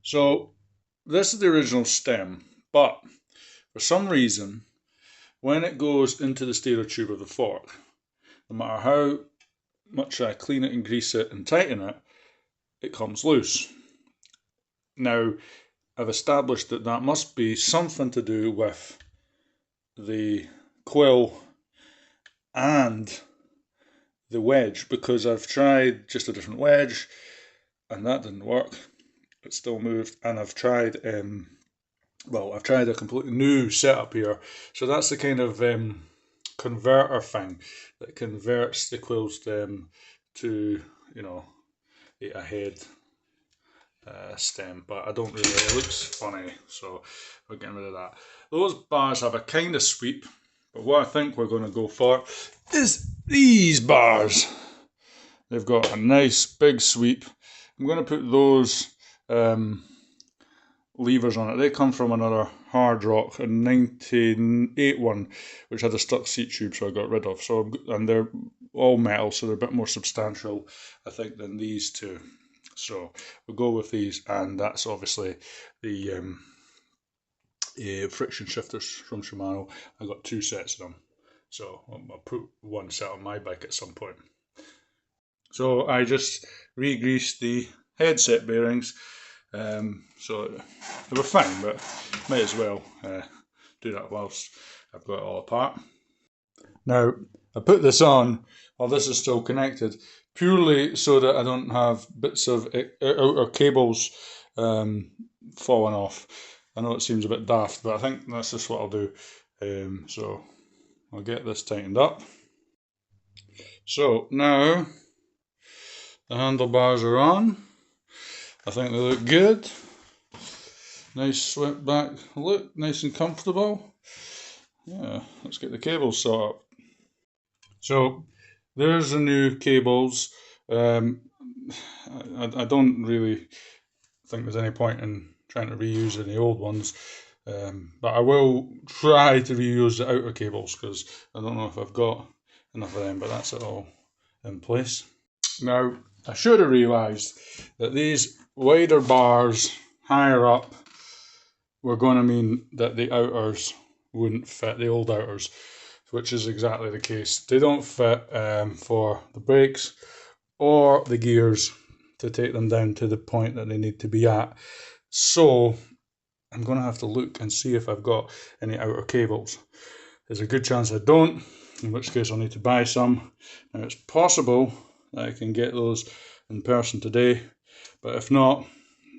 So this is the original stem, but for some reason, when it goes into the stereo tube of the fork, no matter how much I clean it and grease it and tighten it, it comes loose. Now, I've established that that must be something to do with the quill and the wedge, because I've tried just a different wedge and that didn't work. It still moved, and I've tried I've tried a completely new setup here. So that's the kind of converter thing that converts the quill stem to, a head stem, but I don't really, it looks funny, so we're getting rid of that. Those bars have a kind of sweep, but what I think we're going to go for is these bars. They've got a nice big sweep. I'm going to put those levers on it. They come from another Hardrock, a 98 one, which had a stuck seat tube, so I got rid of. And they're all metal, so they're a bit more substantial, I think, than these two. So we'll go with these, and that's obviously the friction shifters from Shimano. I got 2 sets of them, so I'll put 1 set on my bike at some point. So I just re-greased the headset bearings, so they were fine, but might as well do that whilst I've got it all apart. Now, I put this on while this is still connected, purely so that I don't have bits of outer cables falling off. I know it seems a bit daft, but I think that's just what I'll do. So I'll get this tightened up. So now the handlebars are on. I think they look good. Nice swept back look, nice and comfortable. Yeah, let's get the cables sorted. So there's the new cables. I don't really think there's any point in trying to reuse any old ones, but I will try to reuse the outer cables because I don't know if I've got enough of them, but that's it all in place. Now, I should have realised that these wider bars higher up were going to mean that the outers wouldn't fit, the old outers, which is exactly the case. They don't fit for the brakes or the gears to take them down to the point that they need to be at. So I'm going to have to look and see if I've got any outer cables. There's a good chance I don't, in which case I'll need to buy some. Now, it's possible that I can get those in person today, but if not,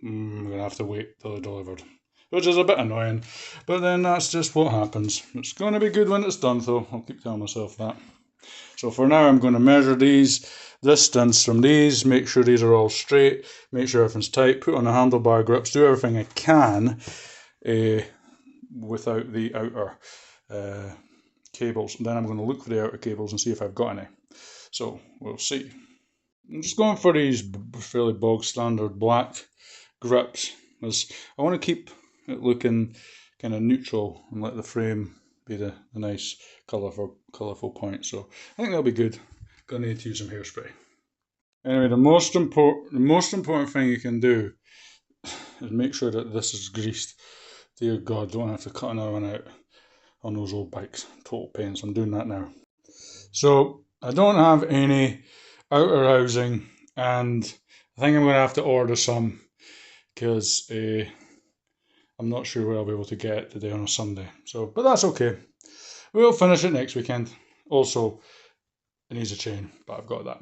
I'm going to have to wait till they're delivered, which is a bit annoying, but then that's just what happens. It's going to be good when it's done, though. I'll keep telling myself that. So for now, I'm going to measure these distance from these, make sure these are all straight, make sure everything's tight, put on the handlebar grips, do everything I can without the outer cables. And then I'm going to look for the outer cables and see if I've got any. So we'll see. I'm just going for these fairly bog standard black grips, as I want to keep it looking kind of neutral and let the frame be the nice colourful point. So I think that'll be good. Gonna need to use some hairspray. Anyway, the most important thing you can do is make sure that this is greased. Dear God, don't have to cut another one out on those old bikes. Total pain, so I'm doing that now. So I don't have any outer housing, and I think I'm going to have to order some because I'm not sure where I'll be able to get it today on a Sunday. So, but that's okay. We'll finish it next weekend. Also, it needs a chain, but I've got that.